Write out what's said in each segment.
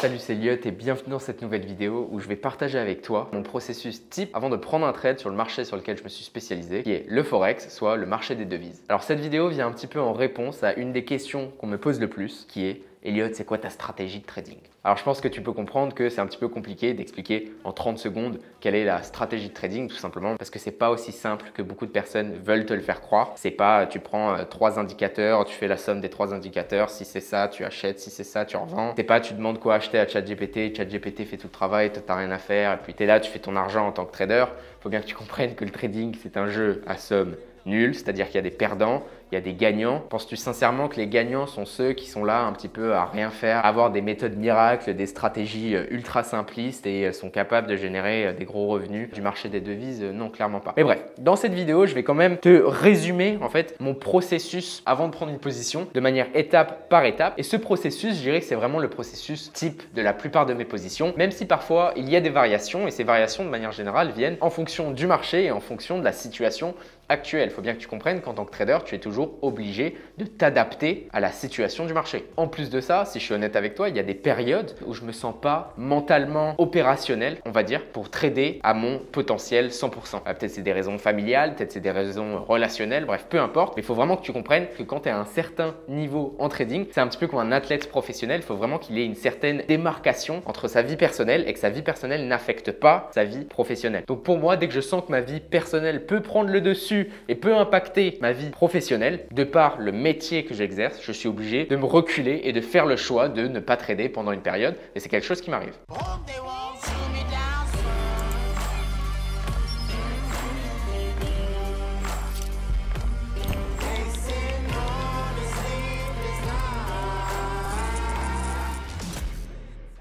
Salut, c'est Elliot et bienvenue dans cette nouvelle vidéo où je vais partager avec toi mon processus type avant de prendre un trade sur le marché sur lequel je me suis spécialisé, qui est le Forex, soit le marché des devises. Alors cette vidéo vient un petit peu en réponse à une des questions qu'on me pose le plus, qui est Elliot, c'est quoi ta stratégie de trading? Alors je pense que tu peux comprendre que c'est un petit peu compliqué d'expliquer en 30 secondes quelle est la stratégie de trading, tout simplement parce que c'est pas aussi simple que beaucoup de personnes veulent te le faire croire. C'est pas tu prends trois indicateurs, tu fais la somme des trois indicateurs, si c'est ça tu achètes, si c'est ça tu revends. C'est pas tu demandes quoi acheter à ChatGPT, ChatGPT fait tout le travail, toi t'as rien à faire et puis tu es là, tu fais ton argent en tant que trader. Il faut bien que tu comprennes que le trading c'est un jeu à somme nulle, c'est-à-dire qu'il y a des perdants, il y a des gagnants. Penses-tu sincèrement que les gagnants sont ceux qui sont là un petit peu à rien faire, à avoir des méthodes miracles, des stratégies ultra simplistes et sont capables de générer des gros revenus du marché des devises? Non, clairement pas. Mais bref, dans cette vidéo, je vais quand même te résumer en fait mon processus avant de prendre une position de manière étape par étape. Et ce processus, je dirais que c'est vraiment le processus type de la plupart de mes positions, même si parfois il y a des variations et ces variations de manière générale viennent en fonction du marché et en fonction de la situation actuelle. Il faut bien que tu comprennes qu'en tant que trader, tu es toujours obligé de t'adapter à la situation du marché. En plus de ça, si je suis honnête avec toi, il y a des périodes où je me sens pas mentalement opérationnel, on va dire, pour trader à mon potentiel 100%. Peut-être c'est des raisons familiales, peut-être c'est des raisons relationnelles, bref, peu importe. Mais il faut vraiment que tu comprennes que quand tu es à un certain niveau en trading, c'est un petit peu comme un athlète professionnel. Il faut vraiment qu'il ait une certaine démarcation entre sa vie personnelle et que sa vie personnelle n'affecte pas sa vie professionnelle. Donc pour moi, dès que je sens que ma vie personnelle peut prendre le dessus et peut impacter ma vie professionnelle, de par le métier que j'exerce, je suis obligé de me reculer et de faire le choix de ne pas trader pendant une période. Et c'est quelque chose qui m'arrive.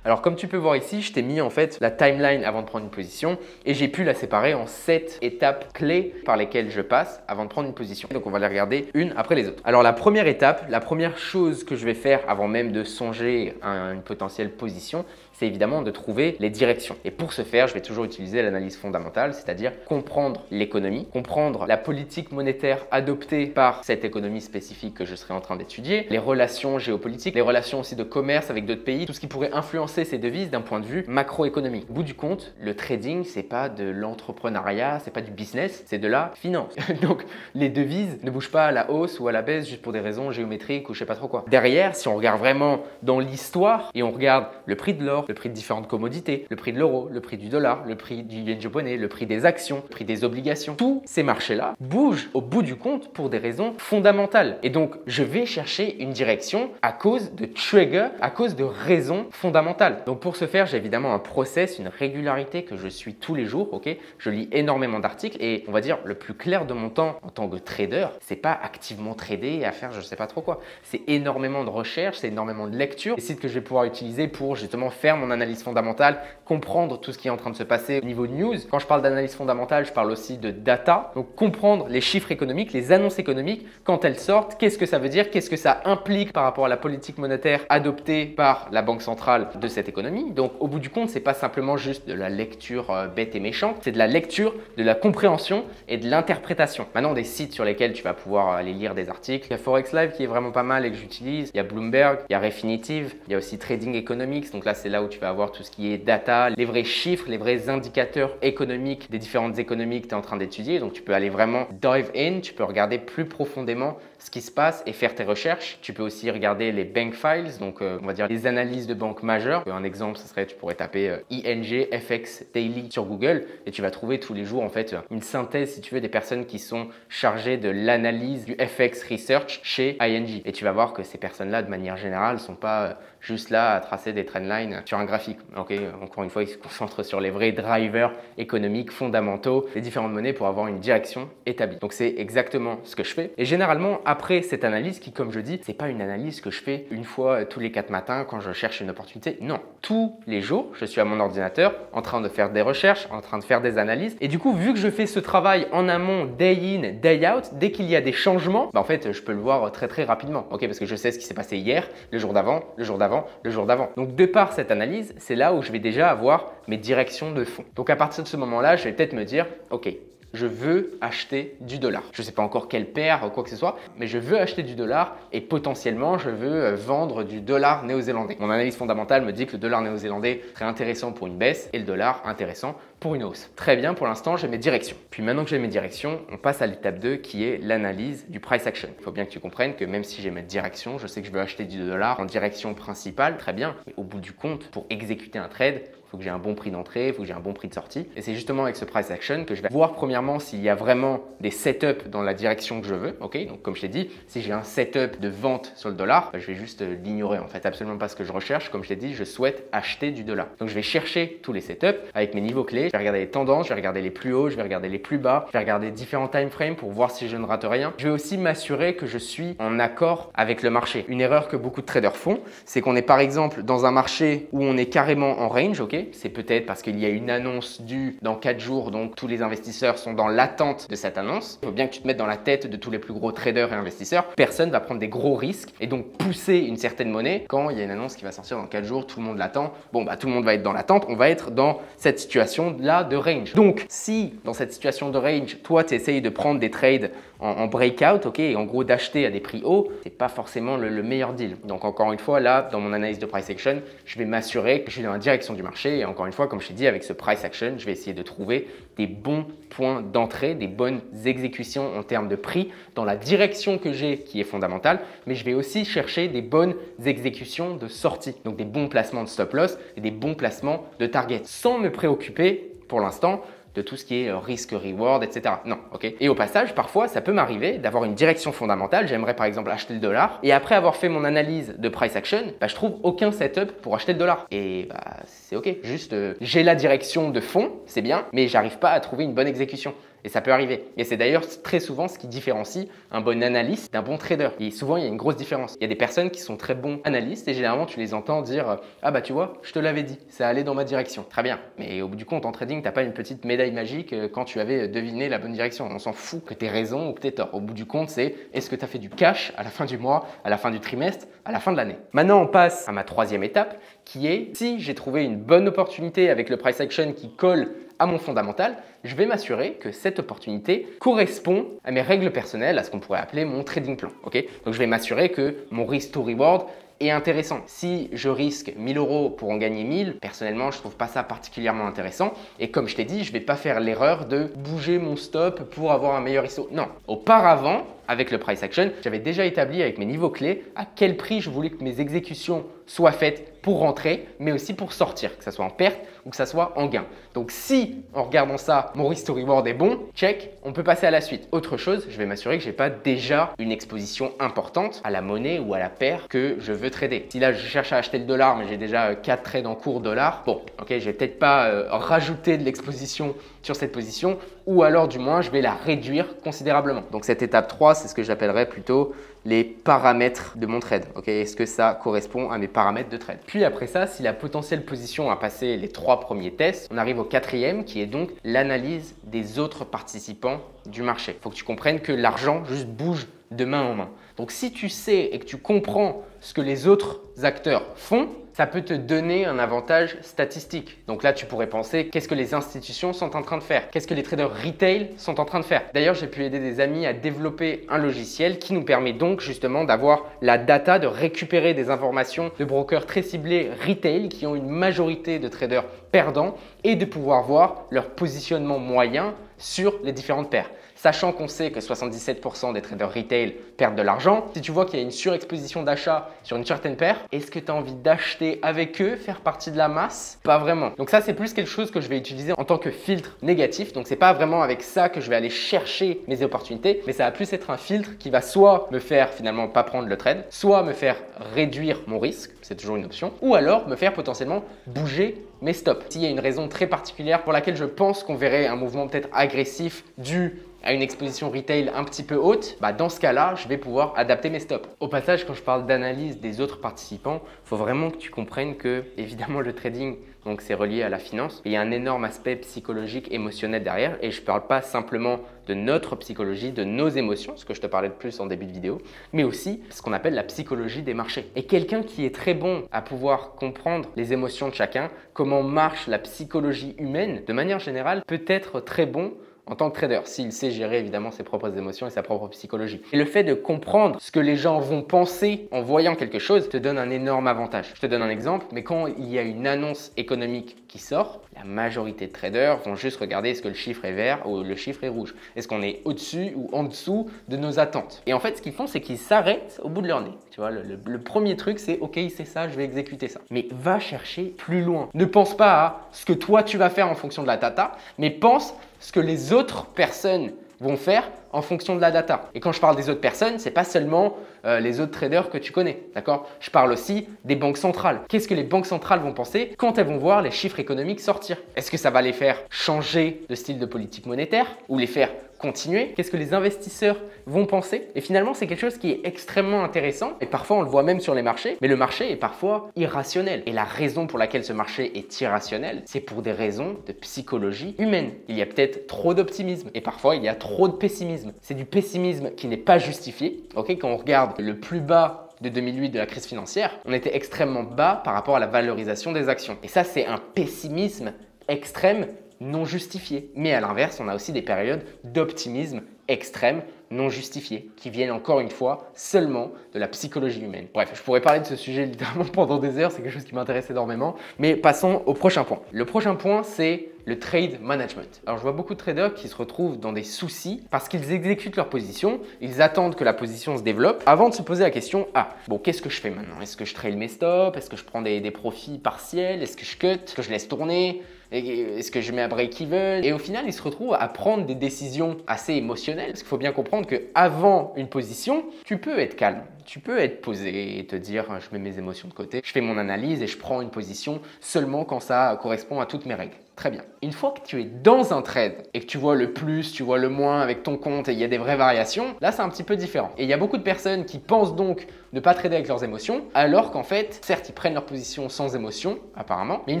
Alors comme tu peux voir ici, je t'ai mis en fait la timeline avant de prendre une position et j'ai pu la séparer en 7 étapes clés par lesquelles je passe avant de prendre une position. Donc on va les regarder une après les autres. Alors la première étape, la première chose que je vais faire avant même de songer à une potentielle position, c'est évidemment de trouver les directions. Et pour ce faire, je vais toujours utiliser l'analyse fondamentale, c'est-à-dire comprendre l'économie, comprendre la politique monétaire adoptée par cette économie spécifique que je serai en train d'étudier, les relations géopolitiques, les relations aussi de commerce avec d'autres pays, tout ce qui pourrait influencer ces devises d'un point de vue macroéconomique. Au bout du compte, le trading, c'est pas de l'entrepreneuriat, c'est pas du business, c'est de la finance. Donc les devises ne bougent pas à la hausse ou à la baisse juste pour des raisons géométriques ou je sais pas trop quoi. Derrière, si on regarde vraiment dans l'histoire et on regarde le prix de l'or, le prix de différentes commodités, le prix de l'euro, le prix du dollar, le prix du yen japonais, le prix des actions, le prix des obligations. Tous ces marchés-là bougent au bout du compte pour des raisons fondamentales. Et donc, je vais chercher une direction à cause de triggers, à cause de raisons fondamentales. Donc, pour ce faire, j'ai évidemment un process, une régularité que je suis tous les jours. Ok, je lis énormément d'articles et on va dire le plus clair de mon temps en tant que trader, c'est pas activement trader et à faire je sais pas trop quoi. C'est énormément de recherche, c'est énormément de lecture, des sites que je vais pouvoir utiliser pour justement faire mon analyse fondamentale, comprendre tout ce qui est en train de se passer au niveau de news. Quand je parle d'analyse fondamentale, je parle aussi de data. Donc comprendre les chiffres économiques, les annonces économiques, quand elles sortent, qu'est-ce que ça veut dire, qu'est-ce que ça implique par rapport à la politique monétaire adoptée par la banque centrale de cette économie. Donc au bout du compte, c'est pas simplement juste de la lecture bête et méchante, c'est de la lecture, de la compréhension et de l'interprétation. Maintenant, des sites sur lesquels tu vas pouvoir aller lire des articles. Il y a Forex Live qui est vraiment pas mal et que j'utilise. Il y a Bloomberg, il y a Refinitiv, il y a aussi Trading Economics. Donc là, c'est là où tu vas avoir tout ce qui est data, les vrais chiffres, les vrais indicateurs économiques des différentes économies que tu es en train d'étudier. Donc tu peux aller vraiment dive in, tu peux regarder plus profondément ce qui se passe et faire tes recherches. Tu peux aussi regarder les bank files, donc on va dire les analyses de banques majeures. Un exemple, ce serait tu pourrais taper ING FX Daily sur Google et tu vas trouver tous les jours en fait une synthèse si tu veux des personnes qui sont chargées de l'analyse du FX Research chez ING. Et tu vas voir que ces personnes-là de manière générale sont pas juste là à tracer des trendlines sur un graphique. Okay, encore une fois, ils se concentrent sur les vrais drivers économiques fondamentaux des différentes monnaies pour avoir une direction établie. Donc c'est exactement ce que je fais. Et généralement, après cette analyse qui, comme je dis, c'est pas une analyse que je fais une fois tous les 4 matins quand je cherche une opportunité. Non, tous les jours, je suis à mon ordinateur en train de faire des recherches, en train de faire des analyses. Et du coup, vu que je fais ce travail en amont, day in, day out, dès qu'il y a des changements, en fait, je peux le voir très rapidement. Ok, parce que je sais ce qui s'est passé hier, le jour d'avant, le jour d'avant, le jour d'avant. Donc de par cette analyse, c'est là où je vais déjà avoir mes directions de fond. Donc à partir de ce moment-là, je vais peut-être me dire, ok, je veux acheter du dollar. Je ne sais pas encore quelle paire, quoi que ce soit, mais je veux acheter du dollar et potentiellement je veux vendre du dollar néo-zélandais. Mon analyse fondamentale me dit que le dollar néo-zélandais serait intéressant pour une baisse et le dollar intéressant pour une hausse. Très bien, pour l'instant, j'ai mes directions. Puis maintenant que j'ai mes directions, on passe à l'étape 2 qui est l'analyse du price action. Il faut bien que tu comprennes que même si j'ai mes directions, je sais que je veux acheter du dollar en direction principale, très bien. Mais au bout du compte, pour exécuter un trade, il faut que j'ai un bon prix d'entrée, il faut que j'ai un bon prix de sortie. Et c'est justement avec ce price action que je vais voir premièrement s'il y a vraiment des setups dans la direction que je veux. Ok, donc comme je t'ai dit, si j'ai un setup de vente sur le dollar, je vais juste l'ignorer. En fait, absolument pas ce que je recherche. Comme je t'ai dit, je souhaite acheter du dollar. Donc je vais chercher tous les setups avec mes niveaux clés. Je vais regarder les tendances, je vais regarder les plus hauts, je vais regarder les plus bas, je vais regarder différents time frames pour voir si je ne rate rien. Je vais aussi m'assurer que je suis en accord avec le marché. Une erreur que beaucoup de traders font, c'est qu'on est par exemple dans un marché où on est carrément en range. Ok, c'est peut-être parce qu'il y a une annonce due dans 4 jours, donc tous les investisseurs sont dans l'attente de cette annonce. Il faut bien que tu te mettes dans la tête de tous les plus gros traders et investisseurs. Personne va prendre des gros risques et donc pousser une certaine monnaie quand il y a une annonce qui va sortir dans 4 jours, tout le monde l'attend. Bon, bah tout le monde va être dans l'attente, on va être dans cette situation-là de range. Donc, si dans cette situation de range, toi, tu essayes de prendre des trades en breakout, ok, et en gros d'acheter à des prix hauts, c'est pas forcément le meilleur deal. Donc encore une fois, là, dans mon analyse de price action, je vais m'assurer que je suis dans la direction du marché. Et encore une fois, comme je t'ai dit, avec ce price action, je vais essayer de trouver des bons points d'entrée, des bonnes exécutions en termes de prix dans la direction que j'ai qui est fondamentale, mais je vais aussi chercher des bonnes exécutions de sortie, donc des bons placements de stop loss et des bons placements de target, sans me préoccuper pour l'instant de tout ce qui est risque-reward, etc. Non, ok. Et au passage, parfois, ça peut m'arriver d'avoir une direction fondamentale. J'aimerais par exemple acheter le dollar et après avoir fait mon analyse de price action, bah, je trouve aucun setup pour acheter le dollar. Et bah, c'est ok. Juste, j'ai la direction de fond, c'est bien, mais j'arrive pas à trouver une bonne exécution. Et ça peut arriver. Et c'est d'ailleurs très souvent ce qui différencie un bon analyste d'un bon trader. Et souvent, il y a une grosse différence. Il y a des personnes qui sont très bons analystes et généralement, tu les entends dire « Ah bah tu vois, je te l'avais dit, ça allait dans ma direction. » Très bien. Mais au bout du compte, en trading, tu n'as pas une petite médaille magique quand tu avais deviné la bonne direction. On s'en fout que tu aies raison ou que tu aies tort. Au bout du compte, c'est est-ce que tu as fait du cash à la fin du mois, à la fin du trimestre, à la fin de l'année. Maintenant, on passe à ma troisième étape qui est si j'ai trouvé une bonne opportunité avec le price action qui colle à mon fondamental, je vais m'assurer que cette opportunité correspond à mes règles personnelles, à ce qu'on pourrait appeler mon trading plan. Okay, donc, je vais m'assurer que mon risk to reward est intéressant. Si je risque 1000 € pour en gagner 1000, personnellement, je ne trouve pas ça particulièrement intéressant. Et comme je t'ai dit, je ne vais pas faire l'erreur de bouger mon stop pour avoir un meilleur ISO. Non, auparavant, avec le price action, j'avais déjà établi avec mes niveaux clés à quel prix je voulais que mes exécutions soient faites pour rentrer, mais aussi pour sortir, que ça soit en perte ou que ça soit en gain. Donc si, en regardant ça, mon risk to reward est bon, check, on peut passer à la suite. Autre chose, je vais m'assurer que je n'ai pas déjà une exposition importante à la monnaie ou à la paire que je veux trader. Si là, je cherche à acheter le dollar, mais j'ai déjà 4 trades en cours dollar, bon, ok, je vais peut-être pas rajouter de l'exposition sur cette position, ou alors du moins, je vais la réduire considérablement. Donc cette étape 3, c'est ce que j'appellerais plutôt les paramètres de mon trade. Okay, est-ce que ça correspond à mes paramètres de trade? Puis après ça, si la potentielle position a passé les 3 premiers tests, on arrive au 4e qui est donc l'analyse des autres participants du marché. Il faut que tu comprennes que l'argent juste bouge de main en main. Donc si tu sais et que tu comprends ce que les autres acteurs font, ça peut te donner un avantage statistique. Donc là, tu pourrais penser, qu'est-ce que les institutions sont en train de faire? Qu'est-ce que les traders retail sont en train de faire? D'ailleurs, j'ai pu aider des amis à développer un logiciel qui nous permet donc justement d'avoir la data, de récupérer des informations de brokers très ciblés retail qui ont une majorité de traders perdants et de pouvoir voir leur positionnement moyen sur les différentes paires. Sachant qu'on sait que 77% des traders retail perdent de l'argent, si tu vois qu'il y a une surexposition d'achat sur une certaine paire, est-ce que tu as envie d'acheter avec eux, faire partie de la masse? Pas vraiment. Donc ça, c'est plus quelque chose que je vais utiliser en tant que filtre négatif. Donc c'est pas vraiment avec ça que je vais aller chercher mes opportunités, mais ça va plus être un filtre qui va soit me faire finalement pas prendre le trade, soit me faire réduire mon risque, c'est toujours une option, ou alors me faire potentiellement bouger mes stops. S'il y a une raison très particulière pour laquelle je pense qu'on verrait un mouvement peut-être agressif dû à une exposition retail un petit peu haute, bah dans ce cas-là, je vais pouvoir adapter mes stops. Au passage, quand je parle d'analyse des autres participants, il faut vraiment que tu comprennes que, évidemment, le trading, donc c'est relié à la finance. Il y a un énorme aspect psychologique, émotionnel derrière et je ne parle pas simplement de notre psychologie, de nos émotions, ce que je te parlais de plus en début de vidéo, mais aussi ce qu'on appelle la psychologie des marchés. Et quelqu'un qui est très bon à pouvoir comprendre les émotions de chacun, comment marche la psychologie humaine, de manière générale, peut être très bon en tant que trader, s'il sait gérer évidemment ses propres émotions et sa propre psychologie. Et le fait de comprendre ce que les gens vont penser en voyant quelque chose te donne un énorme avantage. Je te donne un exemple, mais quand il y a une annonce économique qui sort, la majorité de traders vont juste regarder est-ce que le chiffre est vert ou le chiffre est rouge. Est-ce qu'on est au-dessus ou en dessous de nos attentes. Et en fait, ce qu'ils font, c'est qu'ils s'arrêtent au bout de leur nez. Tu vois, le premier truc, c'est ok, c'est ça, je vais exécuter ça. Mais va chercher plus loin. Ne pense pas à ce que toi, tu vas faire en fonction de la data, mais pense ce que les autres personnes vont faire en fonction de la data. Et quand je parle des autres personnes, c'est pas seulement les autres traders que tu connais, d'accord? Je parle aussi des banques centrales. Qu'est-ce que les banques centrales vont penser quand elles vont voir les chiffres économiques sortir? Est-ce que ça va les faire changer de style de politique monétaire ou les faire continuer? Qu'est-ce que les investisseurs vont penser? Et finalement, c'est quelque chose qui est extrêmement intéressant et parfois on le voit même sur les marchés, mais le marché est parfois irrationnel. Et la raison pour laquelle ce marché est irrationnel, c'est pour des raisons de psychologie humaine. Il y a peut-être trop d'optimisme et parfois il y a trop de pessimisme. C'est du pessimisme qui n'est pas justifié. Ok, quand on regarde le plus bas de 2008 de la crise financière, on était extrêmement bas par rapport à la valorisation des actions. Et ça, c'est un pessimisme extrême non justifié. Mais à l'inverse, on a aussi des périodes d'optimisme extrême non justifiées qui viennent encore une fois seulement de la psychologie humaine. Bref, je pourrais parler de ce sujet littéralement pendant des heures, c'est quelque chose qui m'intéresse énormément. Mais passons au prochain point. Le prochain point, c'est le trade management. Alors, je vois beaucoup de traders qui se retrouvent dans des soucis parce qu'ils exécutent leur position, ils attendent que la position se développe avant de se poser la question, ah, bon, qu'est-ce que je fais maintenant? Est-ce que je trail mes stops? Est-ce que je prends des profits partiels? Est-ce que je cut? Est-ce que je laisse tourner? Est-ce que je mets un break-even? Et au final, ils se retrouvent à prendre des décisions assez émotionnelles. Parce qu'il faut bien comprendre qu'avant une position, tu peux être calme. Tu peux être posé et te dire je mets mes émotions de côté, je fais mon analyse et je prends une position seulement quand ça correspond à toutes mes règles. Très bien. Une fois que tu es dans un trade et que tu vois le plus, tu vois le moins avec ton compte et il y a des vraies variations, là c'est un petit peu différent. Et il y a beaucoup de personnes qui pensent donc ne pas trader avec leurs émotions, alors qu'en fait, certes, ils prennent leur position sans émotion, apparemment, mais une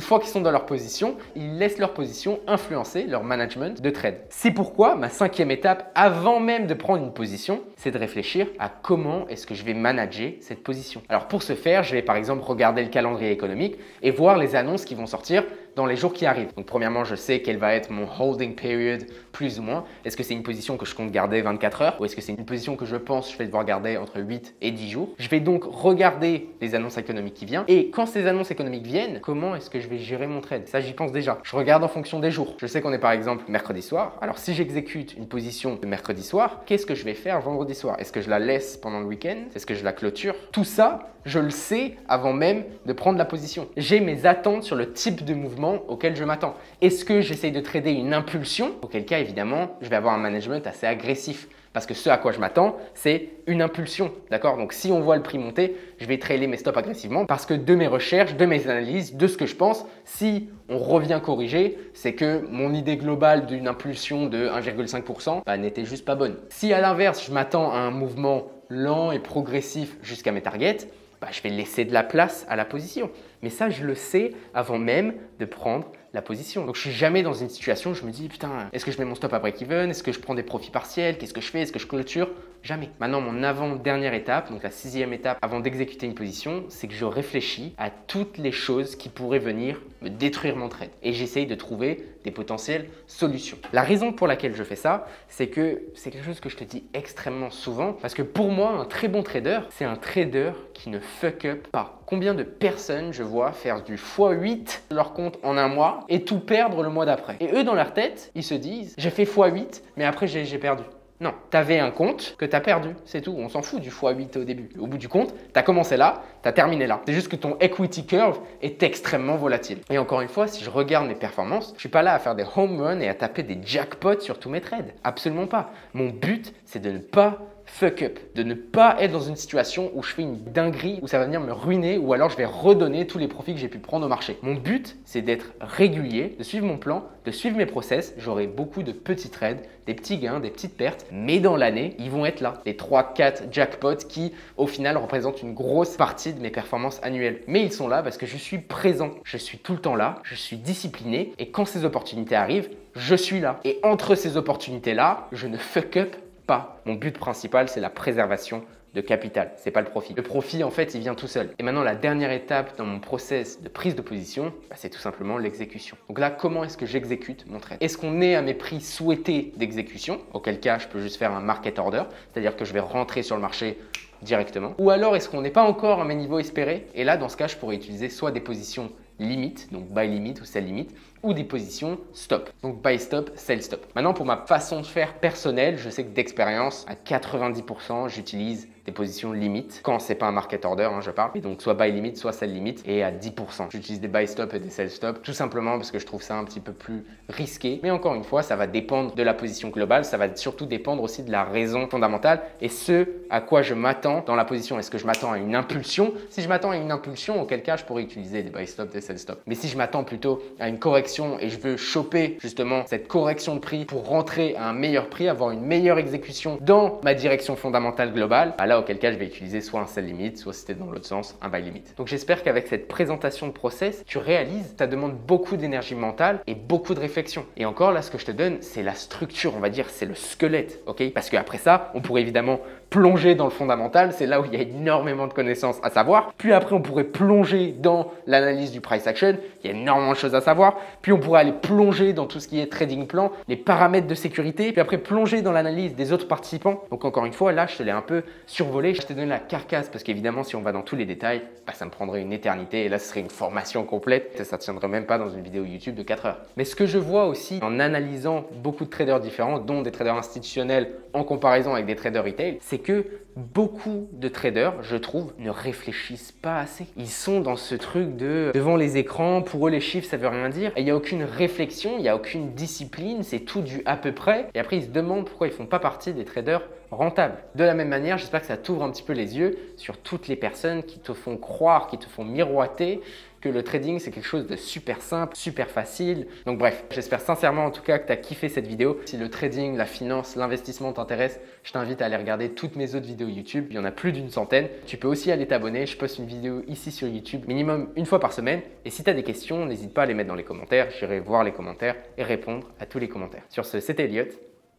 fois qu'ils sont dans leur position, ils laissent leur position influencer leur management de trade. C'est pourquoi ma 5e étape, avant même de prendre une position, c'est de réfléchir à comment est-ce que je vais manager cette position. Alors pour ce faire, je vais par exemple regarder le calendrier économique et voir les annonces qui vont sortir dans les jours qui arrivent. Donc premièrement, je sais quel va être mon holding period plus ou moins. Est-ce que c'est une position que je compte garder 24 heures ou est-ce que c'est une position que je pense je vais devoir garder entre 8 et 10 jours? Je vais donc regarder les annonces économiques qui viennent et quand ces annonces économiques viennent, comment est-ce que je vais gérer mon trade? Ça, j'y pense déjà. Je regarde en fonction des jours. Je sais qu'on est par exemple mercredi soir. Alors si j'exécute une position de mercredi soir, qu'est-ce que je vais faire vendredi soir? Est-ce que je la laisse pendant le week-end? Est-ce que je la clôture? Tout ça, je le sais avant même de prendre la position. J'ai mes attentes sur le type de mouvement auquel je m'attends. Est-ce que j'essaye de trader une impulsion? Auquel cas, évidemment, je vais avoir un management assez agressif. Parce que ce à quoi je m'attends, c'est une impulsion. D'accord? Donc, si on voit le prix monter, je vais trailer mes stops agressivement parce que de mes recherches, de mes analyses, de ce que je pense, si on revient corriger, c'est que mon idée globale d'une impulsion de 1,5% n'était juste pas bonne. Si à l'inverse, je m'attends à un mouvement lent et progressif jusqu'à mes targets, je vais laisser de la place à la position. Mais ça, je le sais avant même de prendre la position. Donc, je suis jamais dans une situation où je me dis, putain, est-ce que je mets mon stop à break-even? Est-ce que je prends des profits partiels? Qu'est-ce que je fais? Est-ce que je clôture? Jamais. Maintenant, mon avant-dernière étape, donc la 6e étape avant d'exécuter une position, c'est que je réfléchis à toutes les choses qui pourraient venir me détruire mon trade. Et j'essaye de trouver des potentielles solutions. La raison pour laquelle je fais ça, c'est que c'est quelque chose que je te dis extrêmement souvent. Parce que pour moi, un très bon trader, c'est un trader qui ne fuck up pas. Combien de personnes je vois faire du x8 de leur compte en un mois et tout perdre le mois d'après? Et eux, dans leur tête, ils se disent « j'ai fait x8, mais après j'ai perdu ». Non, tu avais un compte que tu as perdu, c'est tout. On s'en fout du x8 au début. Au bout du compte, tu as commencé là, tu as terminé là. C'est juste que ton equity curve est extrêmement volatile. Et encore une fois, si je regarde mes performances, je ne suis pas là à faire des home runs et à taper des jackpots sur tous mes trades. Absolument pas. Mon but, c'est de ne pas fuck up, de ne pas être dans une situation où je fais une dinguerie, où ça va venir me ruiner ou alors je vais redonner tous les profits que j'ai pu prendre au marché. Mon but, c'est d'être régulier, de suivre mon plan, de suivre mes process. J'aurai beaucoup de petits trades, des petits gains, des petites pertes, mais dans l'année, ils vont être là. Les 3-4 jackpots qui, au final, représentent une grosse partie de mes performances annuelles. Mais ils sont là parce que je suis présent, je suis tout le temps là, je suis discipliné et quand ces opportunités arrivent, je suis là. Et entre ces opportunités-là, je ne fuck up pas. Mon but principal, c'est la préservation de capital, c'est pas le profit. Le profit, en fait, il vient tout seul. Et maintenant, la dernière étape dans mon process de prise de position, c'est tout simplement l'exécution. Donc là, comment est-ce que j'exécute mon trade? Est-ce qu'on est à mes prix souhaités d'exécution? Auquel cas, je peux juste faire un market order, c'est-à-dire que je vais rentrer sur le marché directement. Ou alors, est-ce qu'on n'est pas encore à mes niveaux espérés? Et là, dans ce cas, je pourrais utiliser soit des positions limite, donc buy limit ou sell limit, ou des positions stop, donc buy stop, sell stop. Maintenant, pour ma façon de faire personnelle, je sais que d'expérience, à 90%, j'utilise des positions limites quand c'est pas un market order, je parle. Et donc soit buy limit, soit sell limit. Et à 10%, j'utilise des buy stop et des sell stop, tout simplement parce que je trouve ça un petit peu plus risqué. Mais encore une fois, ça va dépendre de la position globale, ça va surtout dépendre aussi de la raison fondamentale et ce à quoi je m'attends dans la position. Est-ce que je m'attends à une impulsion? Si je m'attends à une impulsion, auquel cas je pourrais utiliser des buy stop, des sell stop. Mais si je m'attends plutôt à une correction et je veux choper justement cette correction de prix pour rentrer à un meilleur prix, avoir une meilleure exécution dans ma direction fondamentale globale, là auquel cas je vais utiliser soit un sell limit, soit si c'était dans l'autre sens, un buy limit. Donc j'espère qu'avec cette présentation de process, tu réalises, ça demande beaucoup d'énergie mentale et beaucoup de réflexion. Et encore là, ce que je te donne, c'est la structure, on va dire, c'est le squelette, ok? Parce qu'après ça, on pourrait évidemment plonger dans le fondamental, c'est là où il y a énormément de connaissances à savoir. Puis après, on pourrait plonger dans l'analyse du price action, il y a énormément de choses à savoir. Puis on pourrait aller plonger dans tout ce qui est trading plan, les paramètres de sécurité, puis après plonger dans l'analyse des autres participants. Donc encore une fois, là, je te l'ai un peu survolé, je t'ai donné la carcasse parce qu'évidemment, si on va dans tous les détails, ça me prendrait une éternité et là, ce serait une formation complète. Ça ne tiendrait même pas dans une vidéo YouTube de 4 heures. Mais ce que je vois aussi en analysant beaucoup de traders différents, dont des traders institutionnels en comparaison avec des traders retail, c'est que beaucoup de traders, je trouve, ne réfléchissent pas assez. Ils sont dans ce truc de devant les écrans, pour eux les chiffres ça veut rien dire. Et il n'y a aucune réflexion, il n'y a aucune discipline, c'est tout du à peu près. Et après ils se demandent pourquoi ils ne font pas partie des traders rentables. De la même manière, j'espère que ça t'ouvre un petit peu les yeux sur toutes les personnes qui te font croire, qui te font miroiter que le trading c'est quelque chose de super simple, super facile. Donc bref, j'espère sincèrement en tout cas que tu as kiffé cette vidéo. Si le trading, la finance, l'investissement t'intéresse, je t'invite à aller regarder toutes mes autres vidéos YouTube. Il y en a plus d'une centaine. Tu peux aussi aller t'abonner. Je poste une vidéo ici sur YouTube minimum une fois par semaine. Et si tu as des questions, n'hésite pas à les mettre dans les commentaires. J'irai voir les commentaires et répondre à tous les commentaires. Sur ce, c'était Elliot.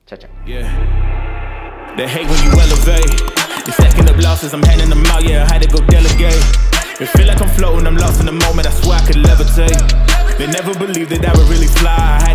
Ciao, ciao. Yeah. They hate when you elevate. You're stacking up losses, I'm handing them out, yeah, I had to go delegate. It feel like I'm floating, I'm lost in the moment, I swear I could levitate. They never believed that I would really fly.